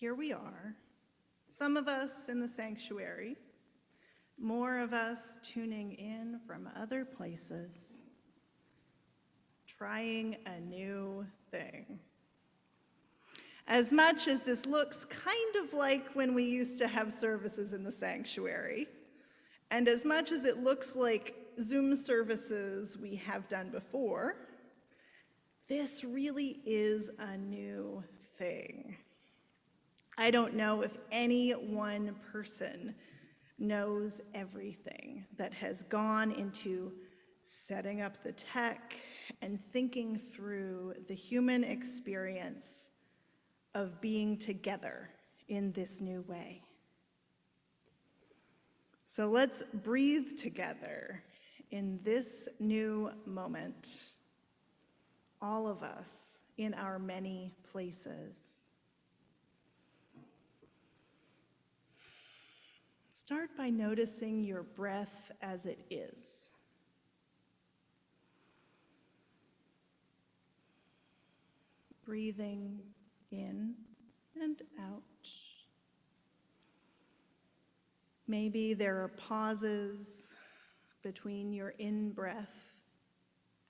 here we are, some of us in the sanctuary, more of us tuning in from other places, trying a new thing. As much as this looks kind of like when we used to have services in the sanctuary, and as much as it looks like Zoom services we have done before, this really is a new thing. I don't know if any one person knows everything that has gone into setting up the tech and thinking through the human experience of being together in this new way. So let's breathe together in this new moment, all of us in our many places. Start by noticing your breath as it is. Breathing in and out. Maybe there are pauses between your in-breath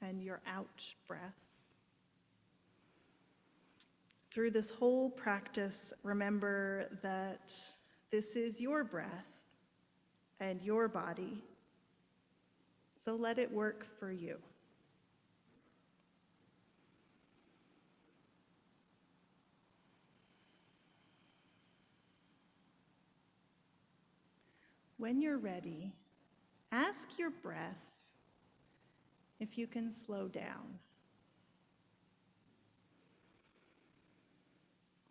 and your out-breath. Through this whole practice, remember that this is your breath and your body, so let it work for you. When you're ready, ask your breath if you can slow down.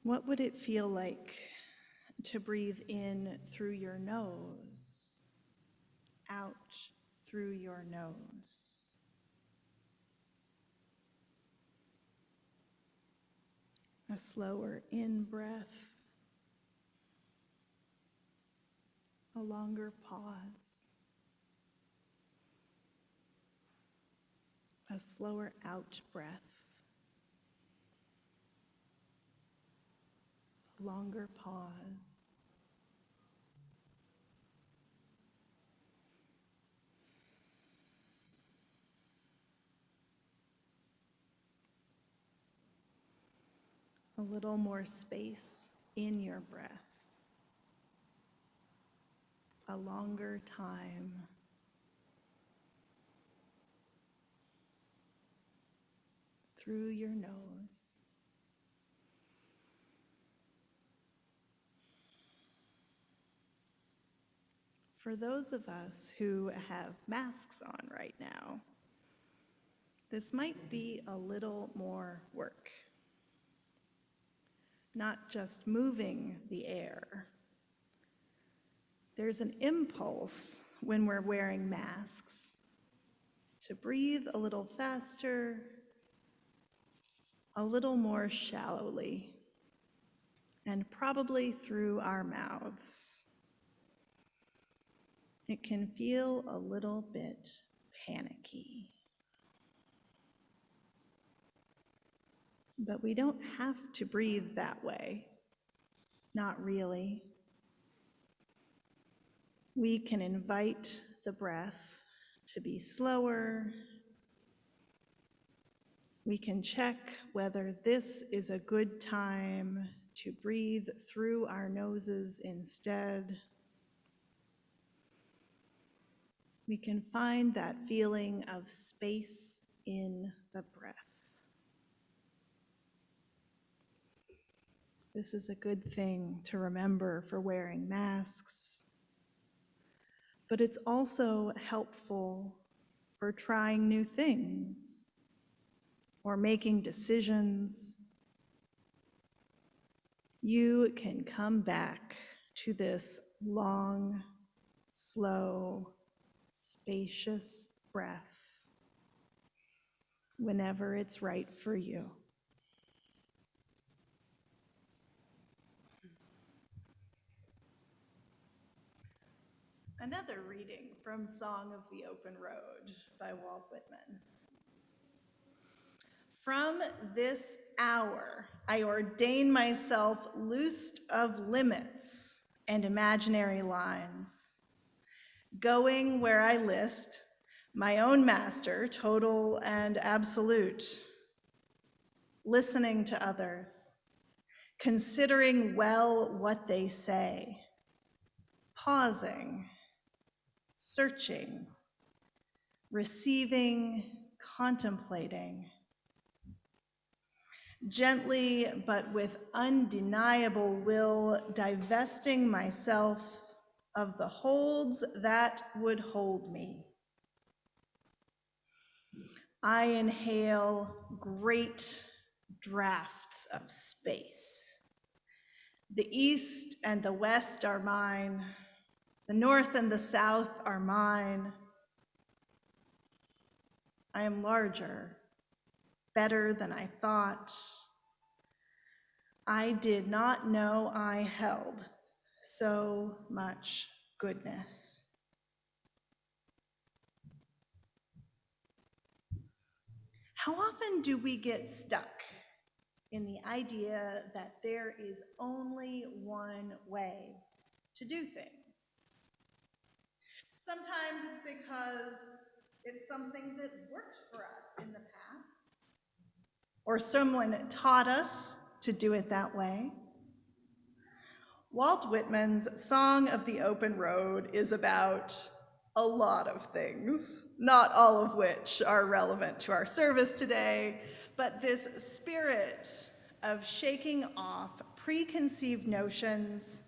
What would it feel like to breathe in through your nose, out through your nose? A slower in-breath, a longer pause, a slower out-breath, a longer pause. A little more space in your breath, a longer time. Through your nose. For those of us who have masks on right now, this might be a little more work. Not just moving the air. There's an impulse when we're wearing masks to breathe a little faster, a little more shallowly, and probably through our mouths. It can feel a little bit panicky. But we don't have to breathe that way. Not really. We can invite the breath to be slower. We can check whether this is a good time to breathe through our noses instead. We can find that feeling of space in the breath. This is a good thing to remember for wearing masks, but it's also helpful for trying new things or making decisions. You can come back to this long, slow, spacious breath whenever it's right for you. Another reading from Song of the Open Road by Walt Whitman. From this hour, I ordain myself loosed of limits and imaginary lines, going where I list, my own master, total and absolute, listening to others, considering well what they say, pausing, searching, receiving, contemplating, gently but with undeniable will, divesting myself of the holds that would hold me. I inhale great drafts of space. The east and the west are mine. The north and the south are mine. I am larger, better than I thought. I did not know I held so much goodness. How often do we get stuck in the idea that there is only one way to do things? Sometimes it's because it's something that worked for us in the past, or someone taught us to do it that way. Walt Whitman's Song of the Open Road is about a lot of things, not all of which are relevant to our service today, but this spirit of shaking off preconceived notions,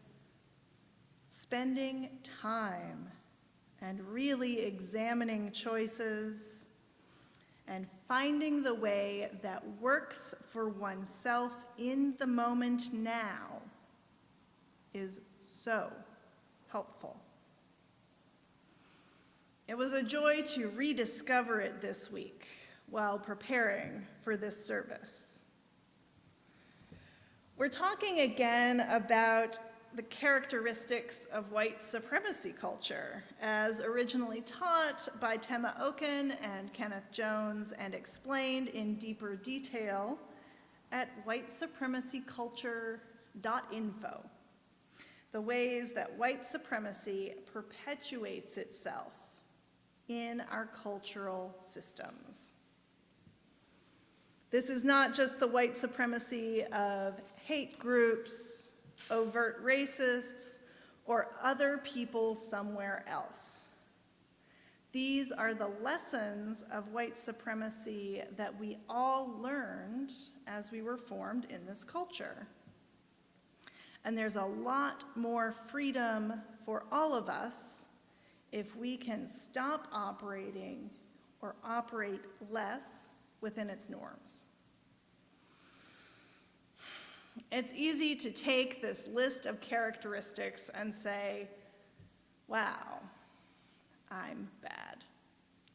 spending time and really examining choices, and finding the way that works for oneself in the moment now is so helpful. It was a joy to rediscover it this week while preparing for this service. We're talking again about the characteristics of white supremacy culture, as originally taught by Tema Okun and Kenneth Jones and explained in deeper detail at whitesupremacyculture.info. The ways that white supremacy perpetuates itself in our cultural systems. This is not just the white supremacy of hate groups, overt racists, or other people somewhere else. These are the lessons of white supremacy that we all learned as we were formed in this culture. And there's a lot more freedom for all of us if we can stop operating or operate less within its norms. It's easy to take this list of characteristics and say, wow, I'm bad,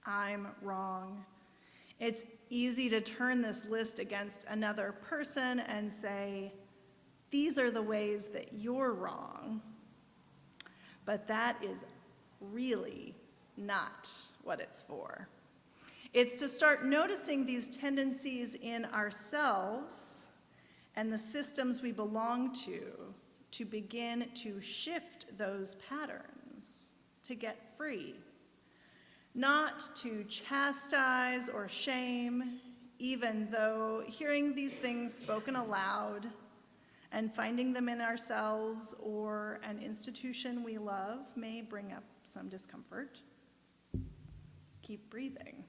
I'm wrong. It's easy to turn this list against another person and say, these are the ways that you're wrong. But that is really not what it's for. It's to start noticing these tendencies in ourselves and the systems we belong to begin to shift those patterns, to get free. Not to chastise or shame, even though hearing these things spoken aloud and finding them in ourselves or an institution we love may bring up some discomfort. Keep breathing.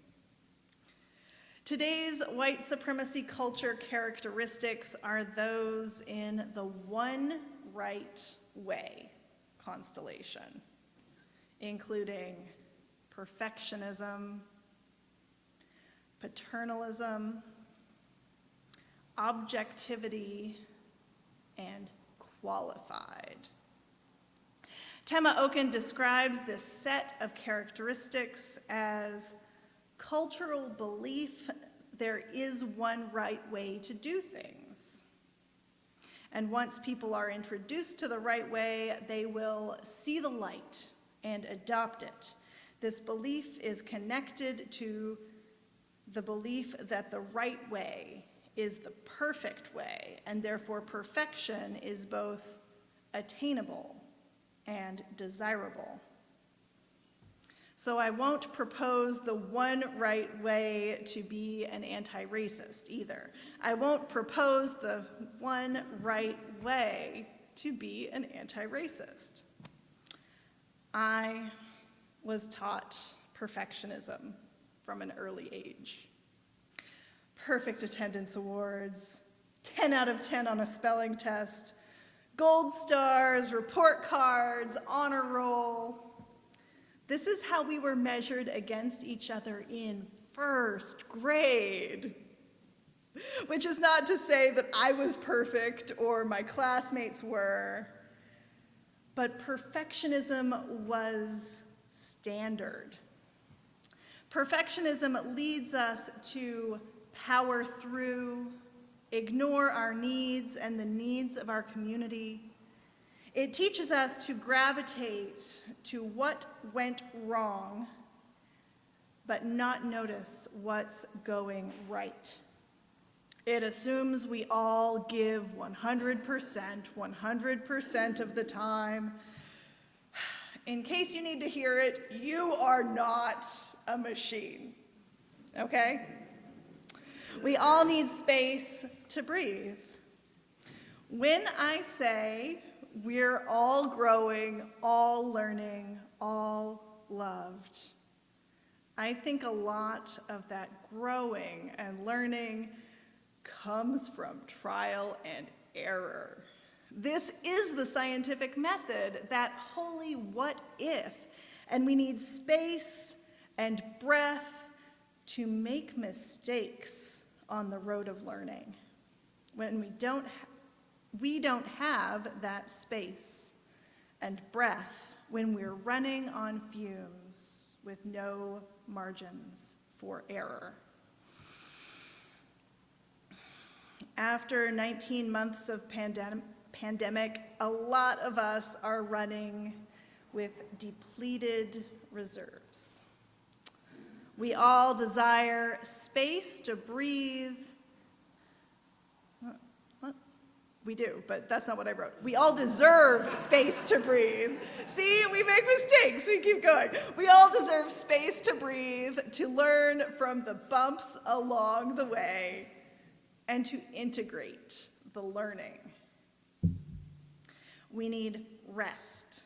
Today's white supremacy culture characteristics are those in the one right way constellation, including perfectionism, paternalism, objectivity, and qualified. Tema Okun describes this set of characteristics as cultural belief there is one right way to do things. And once people are introduced to the right way, they will see the light and adopt it. This belief is connected to the belief that the right way is the perfect way, and therefore perfection is both attainable and desirable. So I won't propose the one right way to be an anti-racist either. I won't propose the one right way to be an anti-racist. I was taught perfectionism from an early age. Perfect attendance awards, 10 out of 10 on a spelling test, gold stars, report cards, honor roll. This is how we were measured against each other in first grade. Which is not to say that I was perfect or my classmates were, but perfectionism was standard. Perfectionism leads us to power through, ignore our needs and the needs of our community. It teaches us to gravitate to what went wrong, but not notice what's going right. It assumes we all give 100% of the time. In case you need to hear it, you are not a machine, okay? We all need space to breathe. When I say we're all growing, all learning, all loved, I think a lot of that growing and learning comes from trial and error. This is the scientific method, that holy what if, and we need space and breath to make mistakes on the road of learning. When we don't have that space and breath when we're running on fumes with no margins for error. After 19 months of pandemic, a lot of us are running with depleted reserves. We all desire space to breathe. We do, but that's not what I wrote. We all deserve space to breathe. See, we make mistakes, we keep going. We all deserve space to breathe, to learn from the bumps along the way, and to integrate the learning. We need rest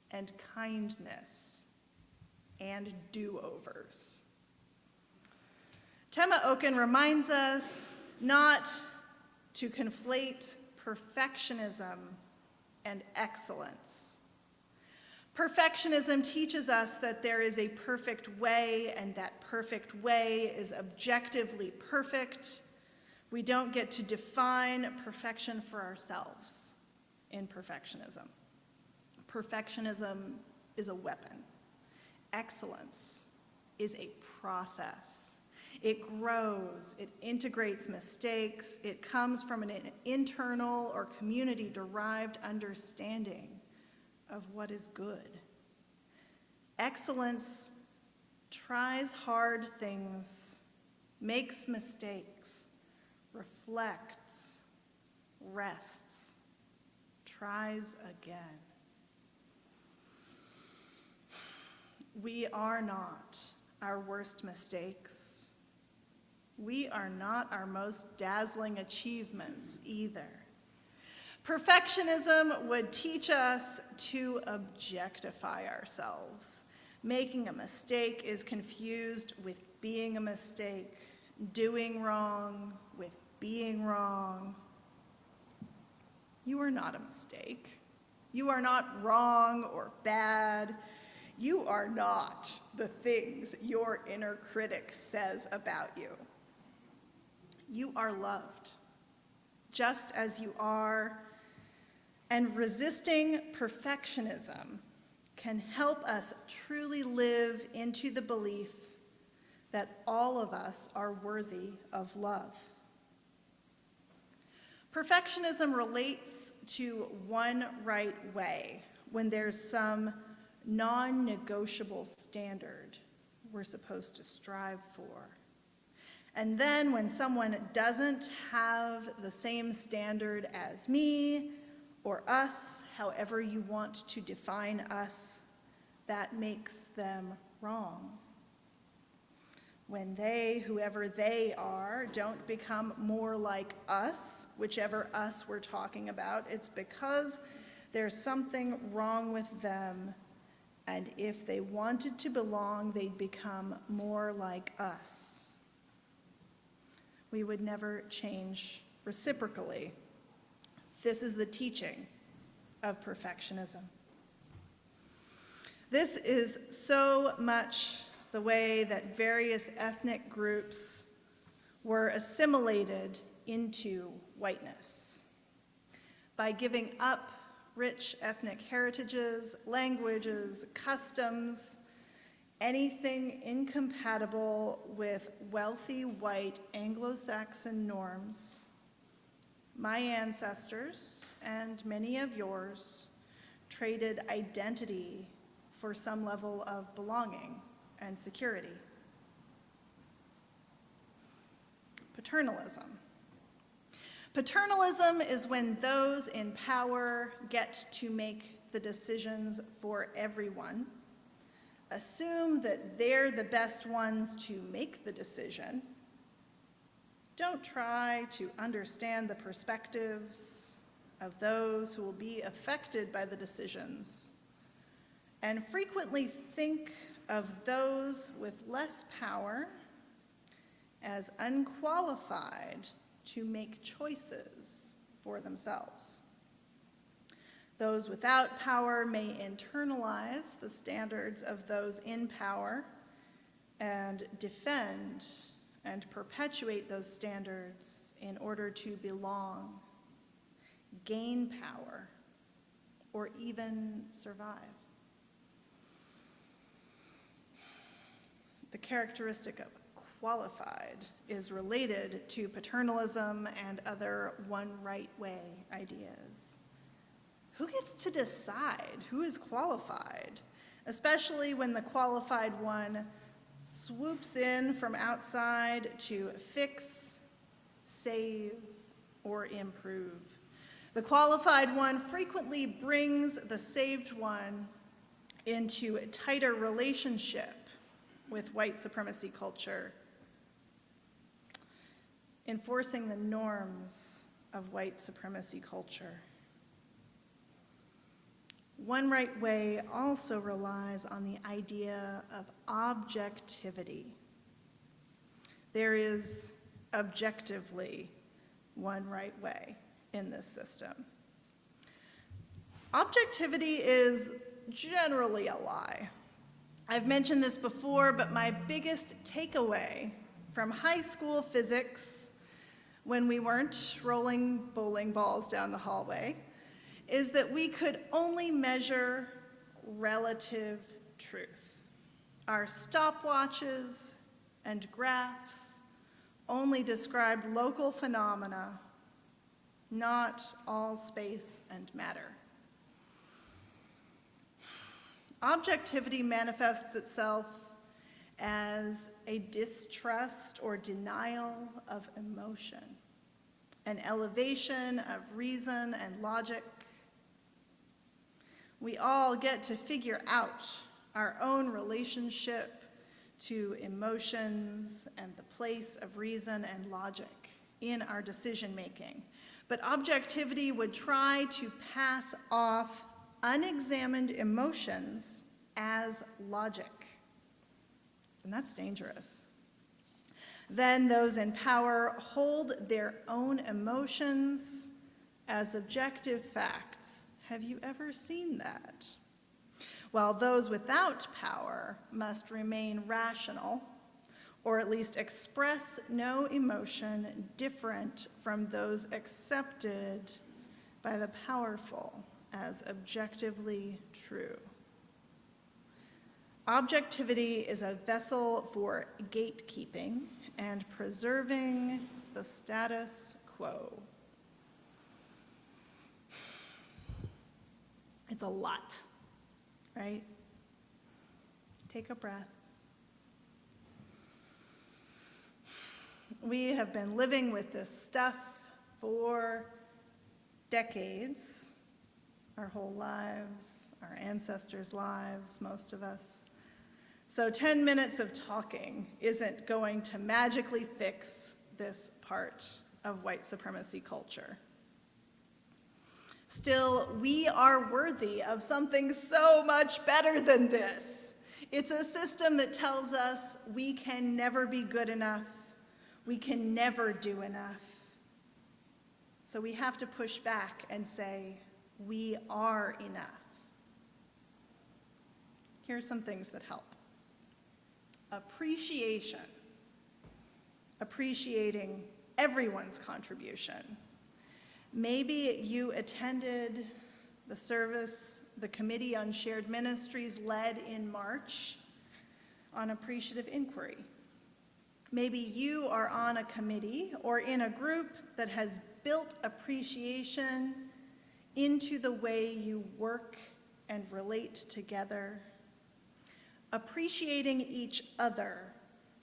and kindness and do-overs. Tema Okun reminds us not to conflate perfectionism and excellence. Perfectionism teaches us that there is a perfect way, and that perfect way is objectively perfect. We don't get to define perfection for ourselves in perfectionism. Perfectionism is a weapon. Excellence is a process. It grows, it integrates mistakes, it comes from an internal or community-derived understanding of what is good. Excellence tries hard things, makes mistakes, reflects, rests, tries again. We are not our worst mistakes. We are not our most dazzling achievements either. Perfectionism would teach us to objectify ourselves. Making a mistake is confused with being a mistake, doing wrong with being wrong. You are not a mistake. You are not wrong or bad. You are not the things your inner critic says about you. You are loved, just as you are, and resisting perfectionism can help us truly live into the belief that all of us are worthy of love. Perfectionism relates to one right way when there's some non-negotiable standard we're supposed to strive for. And then when someone doesn't have the same standard as me or us, however you want to define us, that makes them wrong. When they, whoever they are, don't become more like us, whichever us we're talking about, it's because there's something wrong with them, and if they wanted to belong, they'd become more like us. We would never change reciprocally. This is the teaching of perfectionism. This is so much the way that various ethnic groups were assimilated into whiteness. By giving up rich ethnic heritages, languages, customs, anything incompatible with wealthy white Anglo-Saxon norms, my ancestors and many of yours traded identity for some level of belonging and security. Paternalism. Paternalism is when those in power get to make the decisions for everyone, assume that they're the best ones to make the decision, don't try to understand the perspectives of those who will be affected by the decisions, and frequently think of those with less power as unqualified to make choices for themselves. Those without power may internalize the standards of those in power and defend and perpetuate those standards in order to belong, gain power, or even survive. The characteristic of qualified is related to paternalism and other one right way ideas. Who gets to decide who is qualified, especially when the qualified one swoops in from outside to fix, save, or improve? The qualified one frequently brings the saved one into a tighter relationship with white supremacy culture, enforcing the norms of white supremacy culture. One right way also relies on the idea of objectivity. There is objectively one right way in this system. Objectivity is generally a lie. I've mentioned this before, but my biggest takeaway from high school physics, when we weren't rolling bowling balls down the hallway, is that we could only measure relative truth. Our stopwatches and graphs only described local phenomena, not all space and matter. Objectivity manifests itself as a distrust or denial of emotion, an elevation of reason and logic. We all get to figure out our own relationship to emotions and the place of reason and logic in our decision making. But objectivity would try to pass off unexamined emotions as logic, and that's dangerous. Then those in power hold their own emotions as objective facts. Have you ever seen that? While those without power must remain rational, or at least express no emotion different from those accepted by the powerful as objectively true. Objectivity is a vessel for gatekeeping and preserving the status quo. It's a lot, right? Take a breath. We have been living with this stuff for decades, our whole lives, our ancestors' lives, most of us. So 10 minutes of talking isn't going to magically fix this part of white supremacy culture. Still, we are worthy of something so much better than this. It's a system that tells us we can never be good enough, we can never do enough. So we have to push back and say, we are enough. Here are some things that help. Appreciation. Appreciating everyone's contribution. Maybe you attended the service the Committee on Shared Ministries led in March on appreciative inquiry. Maybe you are on a committee or in a group that has built appreciation into the way you work and relate together. Appreciating each other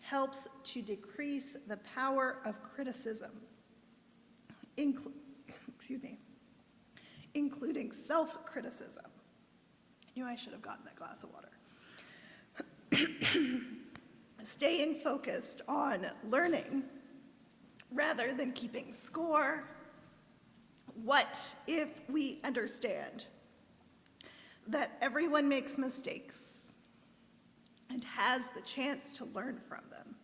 helps to decrease the power of criticism, including self-criticism. I knew I should have gotten that glass of water. Staying focused on learning rather than keeping score. What if we understand that everyone makes mistakes and has the chance to learn from them?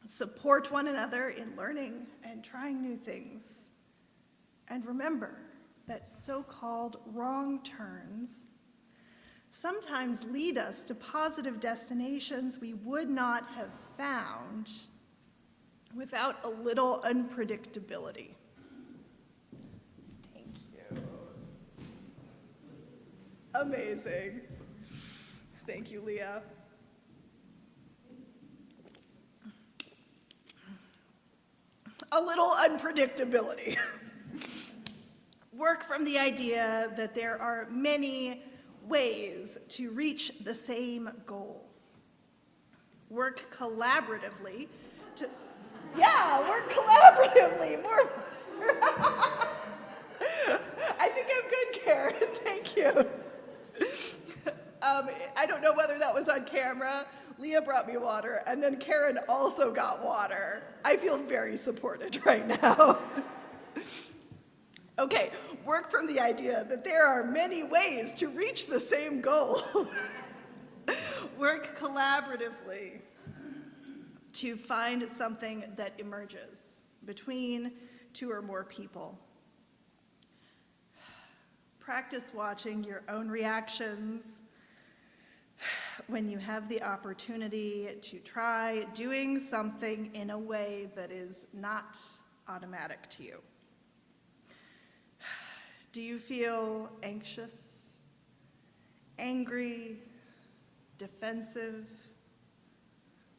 Support one another in learning and trying new things. And remember that so-called wrong turns sometimes lead us to positive destinations we would not have found without a little unpredictability. Thank you. Amazing. Thank you, Leah. A little unpredictability. Work from the idea that there are many ways to reach the same goal. Work collaboratively to, work collaboratively. More. I think I'm good, Karen. Thank you. I don't know whether that was on camera. Leah brought me water, and then Karen also got water. I feel very supported right now. Okay, work from the idea that there are many ways to reach the same goal. Work collaboratively to find something that emerges between two or more people. Practice watching your own reactions when you have the opportunity to try doing something in a way that is not automatic to you. Do you feel anxious, angry, defensive?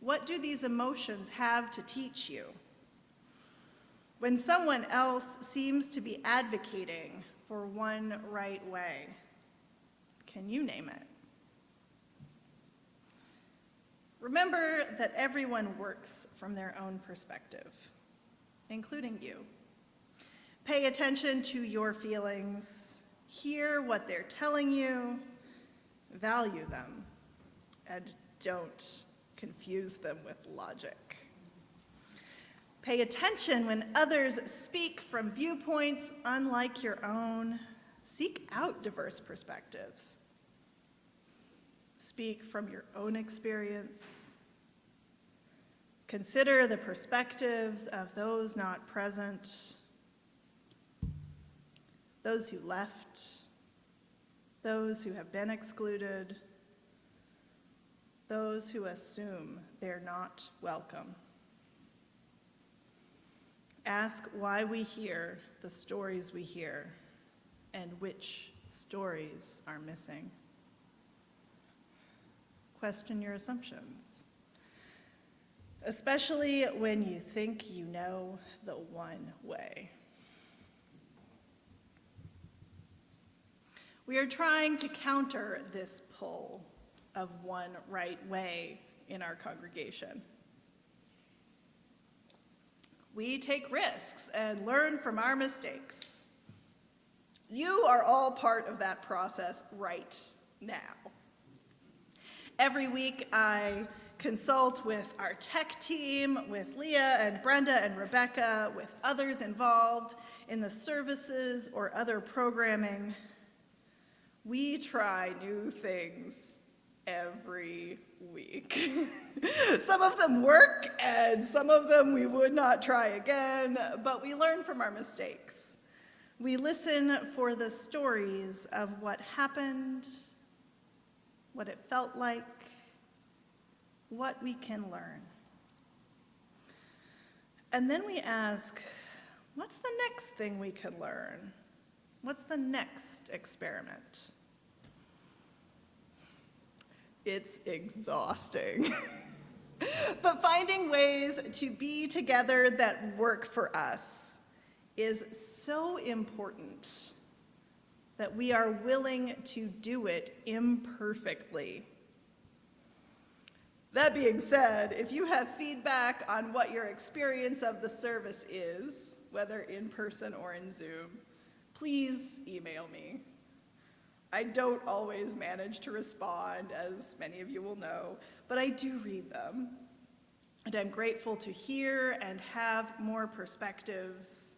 What do these emotions have to teach you? When someone else seems to be advocating for one right way, can you name it? Remember that everyone works from their own perspective, including you. Pay attention to your feelings, hear what they're telling you, value them, and don't confuse them with logic. Pay attention when others speak from viewpoints unlike your own. Seek out diverse perspectives. Speak from your own experience. Consider the perspectives of those not present, those who left, those who have been excluded, those who assume they're not welcome. Ask why we hear the stories we hear and which stories are missing. Question your assumptions, especially when you think you know the one way. We are trying to counter this pull of one right way in our congregation. We take risks and learn from our mistakes. You are all part of that process right now. Every week I consult with our tech team, with Leah and Brenda and Rebecca, with others involved in the services or other programming. We try new things every week. Some of them work, and some of them we would not try again, but we learn from our mistakes. We listen for the stories of what happened, what it felt like, what we can learn. And then we ask, what's the next thing we can learn? What's the next experiment? It's exhausting. But finding ways to be together that work for us is so important that we are willing to do it imperfectly. That being said, if you have feedback on what your experience of the service is, whether in person or in Zoom, please email me. I don't always manage to respond, as many of you will know, but I do read them. And I'm grateful to hear and have more perspectives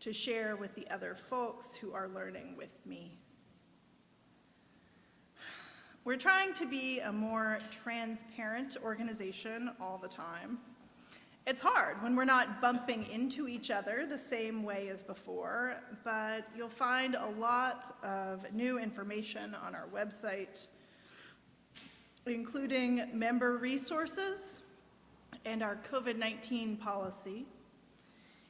to share with the other folks who are learning with me. We're trying to be a more transparent organization all the time. It's hard when we're not bumping into each other the same way as before, but you'll find a lot of new information on our website, including member resources and our COVID-19 policy.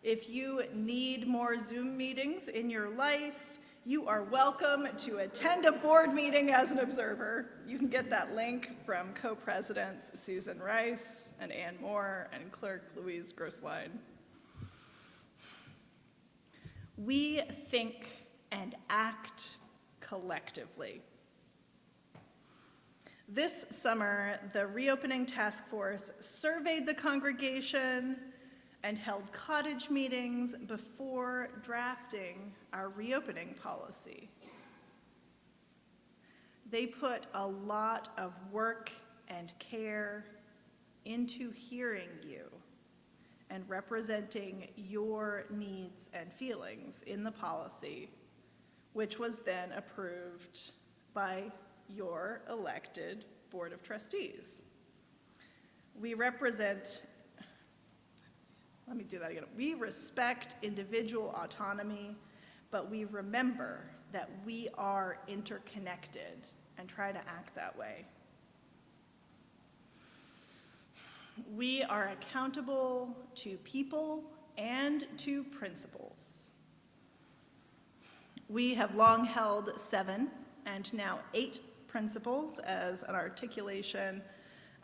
If you need more Zoom meetings in your life, you are welcome to attend a board meeting as an observer. You can get that link from co-presidents Susan Rice and Ann Moore and clerk Louise Grossline. We think and act collectively. This summer, the Reopening Task Force surveyed the congregation and held cottage meetings before drafting our reopening policy. They put a lot of work and care into hearing you and representing your needs and feelings in the policy, which was then approved by your elected Board of Trustees. We respect individual autonomy, but we remember that we are interconnected and try to act that way. We are accountable to people and to principles. We have long held 7 and now 8 principles as an articulation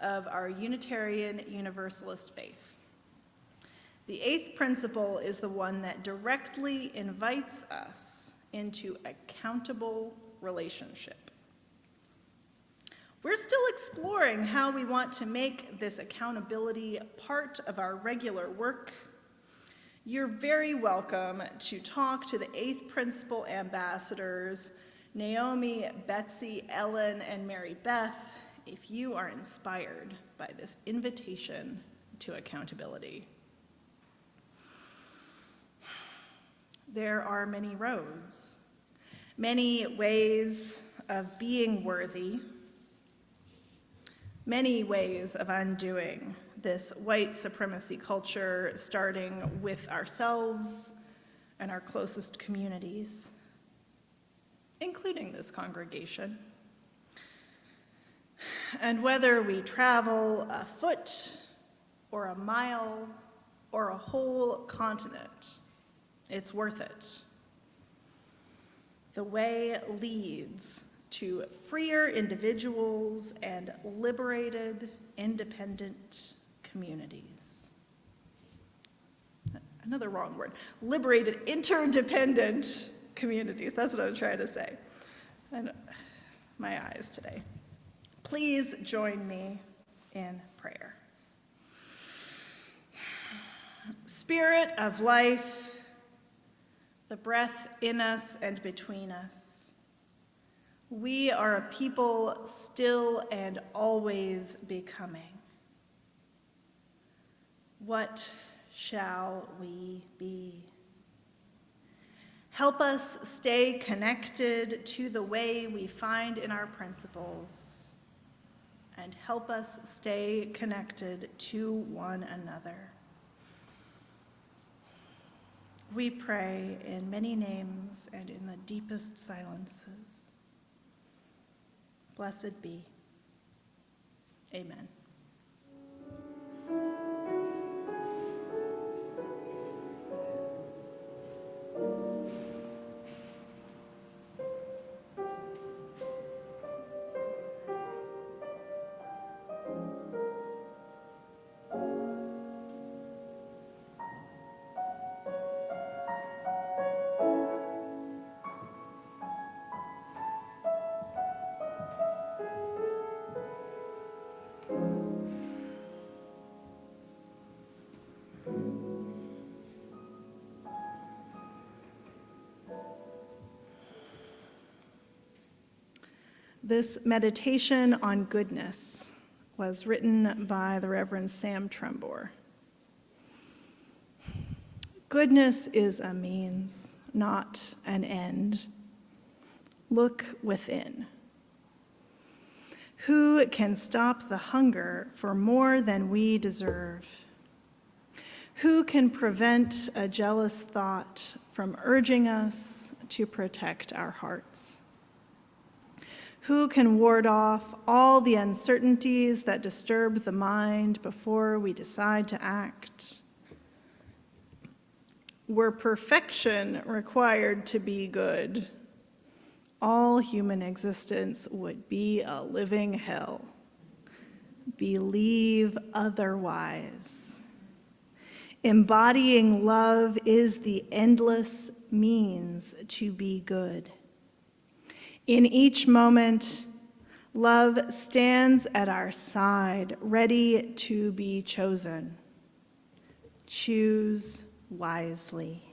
of our Unitarian Universalist faith. The 8th principle is the one that directly invites us into accountable relationship. We're still exploring how we want to make this accountability part of our regular work. You're very welcome to talk to the 8th principle ambassadors, Naomi, Betsy, Ellen, and Mary Beth, if you are inspired by this invitation to accountability. There are many roads, many ways of being worthy, many ways of undoing this white supremacy culture, starting with ourselves and our closest communities, including this congregation. And whether we travel a foot or a mile or a whole continent, it's worth it. The way leads to freer individuals and liberated, independent communities. Another wrong word. Liberated, interdependent communities. That's what I was trying to say. And my eyes today. Please join me in prayer. Spirit of life, the breath in us and between us, we are a people still and always becoming. What shall we be? Help us stay connected to the way we find in our principles, and help us stay connected to one another. We pray in many names and in the deepest silences. Blessed be. Amen. This meditation on goodness was written by the Reverend Sam Trembore. Goodness is a means, not an end. Look within. Who can stop the hunger for more than we deserve? Who can prevent a jealous thought from urging us to protect our hearts? Who can ward off all the uncertainties that disturb the mind before we decide to act? Were perfection required to be good, all human existence would be a living hell. Believe otherwise. Embodying love is the endless means to be good. In each moment, love stands at our side, ready to be chosen. Choose wisely.